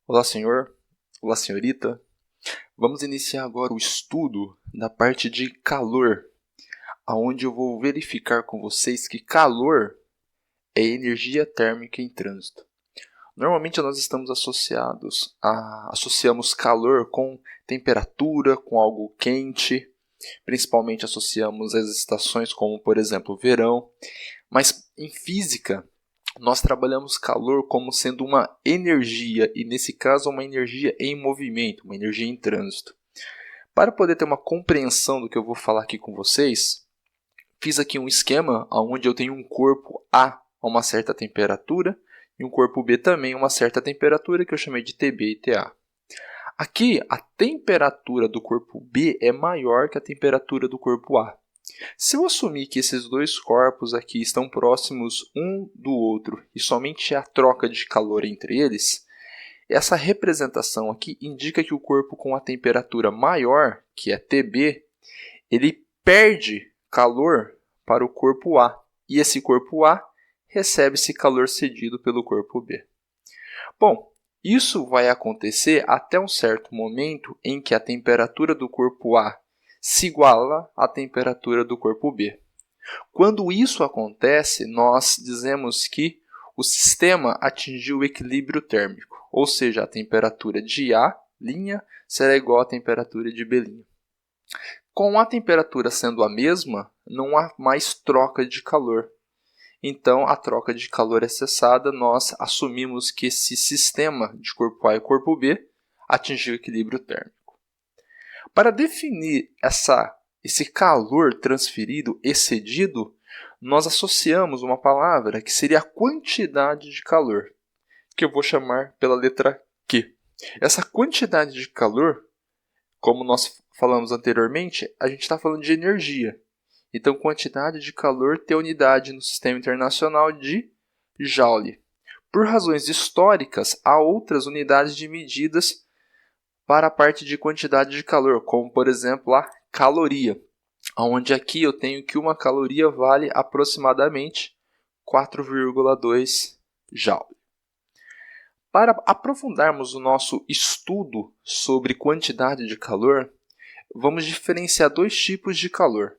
Olá, senhor. Olá, senhorita. Vamos iniciar agora o estudo da parte de calor, onde eu vou verificar com vocês que calor é energia térmica em trânsito. Normalmente nós estamos associamos calor com temperatura, com algo quente, principalmente associamos as estações como, por exemplo, verão, mas em física nós trabalhamos calor como sendo uma energia, e nesse caso uma energia em movimento, uma energia em trânsito. Para poder ter uma compreensão do que eu vou falar aqui com vocês, fiz aqui um esquema onde eu tenho um corpo A a uma certa temperatura e um corpo B também a uma certa temperatura, que eu chamei de TB e TA. Aqui, a temperatura do corpo B é maior que a temperatura do corpo A. Se eu assumir que esses dois corpos aqui estão próximos um do outro e somente há troca de calor entre eles, essa representação aqui indica que o corpo com a temperatura maior, que é TB, ele perde calor para o corpo A, e esse corpo A recebe esse calor cedido pelo corpo B. Bom, isso vai acontecer até um certo momento em que a temperatura do corpo A se iguala à temperatura do corpo B. Quando isso acontece, nós dizemos que o sistema atingiu o equilíbrio térmico, ou seja, a temperatura de A' será igual à temperatura de B'. Com a temperatura sendo a mesma, não há mais troca de calor. Então, a troca de calor é cessada, nós assumimos que esse sistema de corpo A e corpo B atingiu o equilíbrio térmico. Para definir esse calor transferido, excedido, nós associamos uma palavra que seria a quantidade de calor, que eu vou chamar pela letra Q. Essa quantidade de calor, como nós falamos anteriormente, a gente está falando de energia. Então, quantidade de calor tem unidade no sistema internacional de Joule. Por razões históricas, há outras unidades de medidas para a parte de quantidade de calor, como, por exemplo, a caloria, onde aqui eu tenho que uma caloria vale aproximadamente 4,2 Joule. Para aprofundarmos o nosso estudo sobre quantidade de calor, vamos diferenciar dois tipos de calor.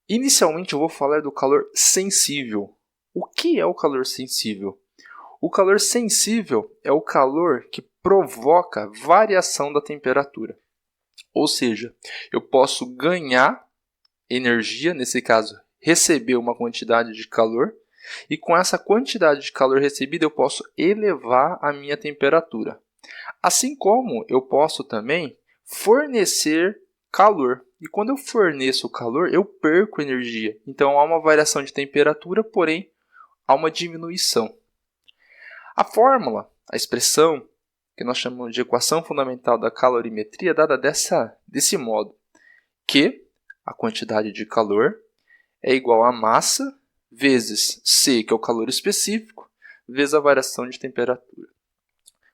Inicialmente eu vou falar do calor sensível. O que é o calor sensível? O calor sensível é o calor que provoca variação da temperatura. Ou seja, eu posso ganhar energia, nesse caso, receber uma quantidade de calor, e com essa quantidade de calor recebida eu posso elevar a minha temperatura. Assim como eu posso também fornecer calor. E quando eu forneço calor, eu perco energia. Então há uma variação de temperatura, porém há uma diminuição. A fórmula, a expressão que nós chamamos de equação fundamental da calorimetria é dada desse modo, que a quantidade de calor é igual a massa vezes C, que é o calor específico, vezes a variação de temperatura.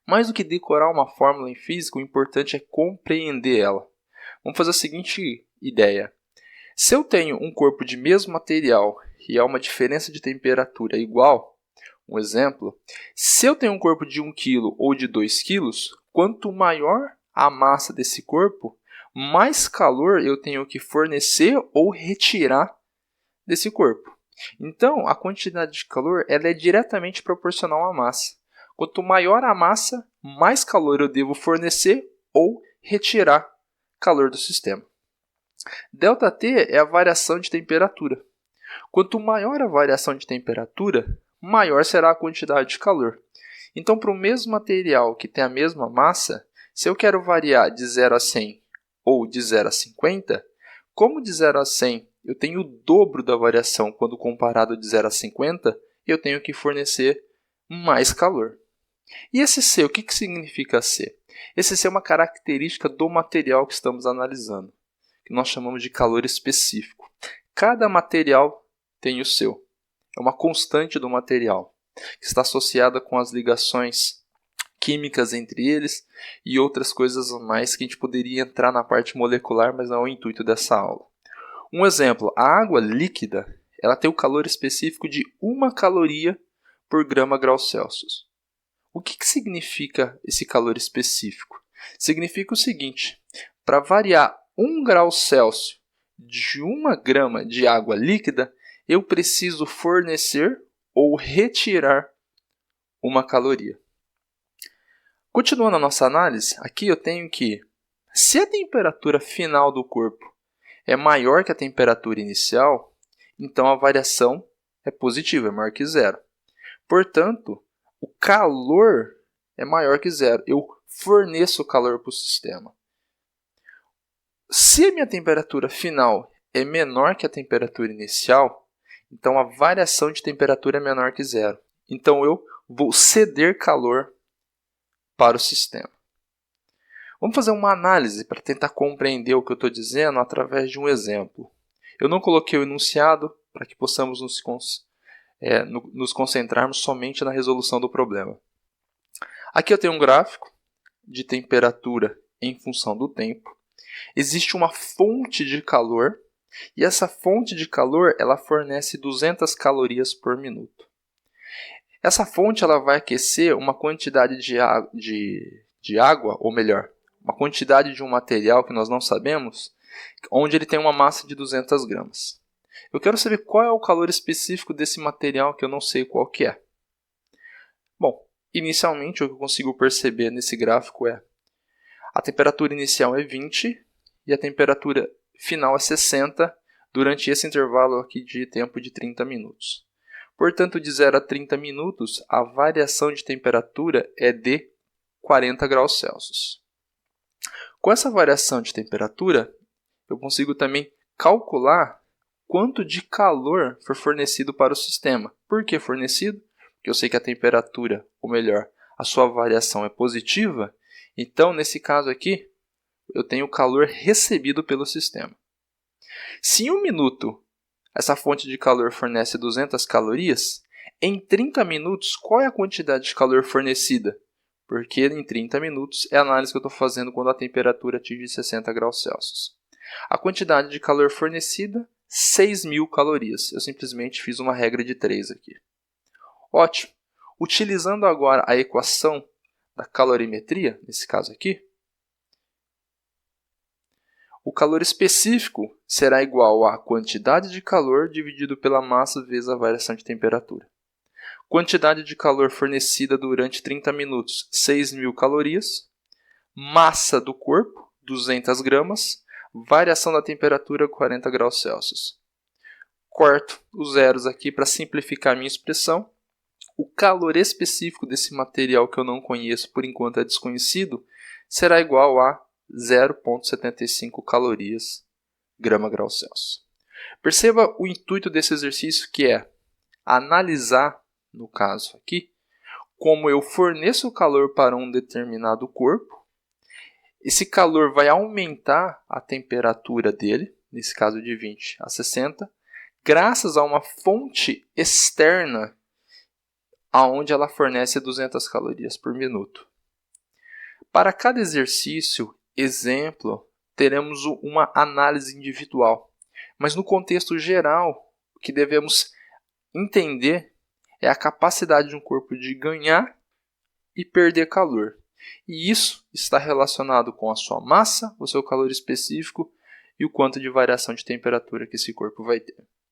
Mais do que decorar uma fórmula em física, o importante é compreender ela. Vamos fazer a seguinte ideia. Se eu tenho um corpo de mesmo material e há uma diferença de temperatura igual, um exemplo, se eu tenho um corpo de 1 kg ou de 2 kg, quanto maior a massa desse corpo, mais calor eu tenho que fornecer ou retirar desse corpo. Então, a quantidade de calor ela é diretamente proporcional à massa. Quanto maior a massa, mais calor eu devo fornecer ou retirar calor do sistema. ΔT é a variação de temperatura. Quanto maior a variação de temperatura, maior será a quantidade de calor. Então, para o mesmo material que tem a mesma massa, se eu quero variar de 0 a 100 ou de 0 a 50, como de 0 a 100 eu tenho o dobro da variação quando comparado de 0 a 50, eu tenho que fornecer mais calor. E esse C, o que significa C? Esse C é uma característica do material que estamos analisando, que nós chamamos de calor específico. Cada material tem o seu. É uma constante do material, que está associada com as ligações químicas entre eles e outras coisas a mais que a gente poderia entrar na parte molecular, mas não é o intuito dessa aula. Um exemplo, a água líquida ela tem o calor específico de 1 caloria por grama grau Celsius. O que significa esse calor específico? Significa o seguinte: para variar 1 grau Celsius de 1 grama de água líquida, eu preciso fornecer ou retirar uma caloria. Continuando a nossa análise, aqui eu tenho que, se a temperatura final do corpo é maior que a temperatura inicial, então a variação é positiva, é maior que zero. Portanto, o calor é maior que zero. Eu forneço calor para o sistema. Se a minha temperatura final é menor que a temperatura inicial, então a variação de temperatura é menor que zero. Então eu vou ceder calor para o sistema. Vamos fazer uma análise para tentar compreender o que eu estou dizendo através de um exemplo. Eu não coloquei o enunciado para que possamos nos concentrarmos somente na resolução do problema. Aqui eu tenho um gráfico de temperatura em função do tempo. Existe uma fonte de calor e essa fonte de calor ela fornece 200 calorias por minuto. Essa fonte ela vai aquecer uma quantidade de água, ou melhor, uma quantidade de um material que nós não sabemos, onde ele tem uma massa de 200 gramas. Eu quero saber qual é o calor específico desse material que eu não sei qual que é. Bom, inicialmente o que eu consigo perceber nesse gráfico é a temperatura inicial é 20 e a temperatura final é 60 durante esse intervalo aqui de tempo de 30 minutos. Portanto, de 0 a 30 minutos, a variação de temperatura é de 40 graus Celsius. Com essa variação de temperatura, eu consigo também calcular quanto de calor foi fornecido para o sistema. Por que fornecido? Porque eu sei que a temperatura, ou melhor, a sua variação é positiva. Então, nesse caso aqui, eu tenho o calor recebido pelo sistema. Se em 1 minuto essa fonte de calor fornece 200 calorias, em 30 minutos, qual é a quantidade de calor fornecida? Porque em 30 minutos é a análise que eu estou fazendo quando a temperatura atinge 60 graus Celsius. A quantidade de calor fornecida, 6.000 calorias. Eu simplesmente fiz uma regra de 3 aqui. Ótimo. Utilizando agora a equação da calorimetria, nesse caso aqui, o calor específico será igual à quantidade de calor dividido pela massa vezes a variação de temperatura. Quantidade de calor fornecida durante 30 minutos, 6.000 calorias. Massa do corpo, 200 gramas. Variação da temperatura, 40 graus Celsius. Corto os zeros aqui para simplificar a minha expressão. O calor específico desse material que eu não conheço, por enquanto é desconhecido, será igual a 0,75 calorias grama-grau Celsius. Perceba o intuito desse exercício, que é analisar, no caso aqui, como eu forneço calor para um determinado corpo. Esse calor vai aumentar a temperatura dele, nesse caso de 20 a 60, graças a uma fonte externa onde ela fornece 200 calorias por minuto. Para cada exercício, exemplo, teremos uma análise individual. Mas no contexto geral, o que devemos entender é a capacidade de um corpo de ganhar e perder calor. E isso está relacionado com a sua massa, o seu calor específico e o quanto de variação de temperatura que esse corpo vai ter.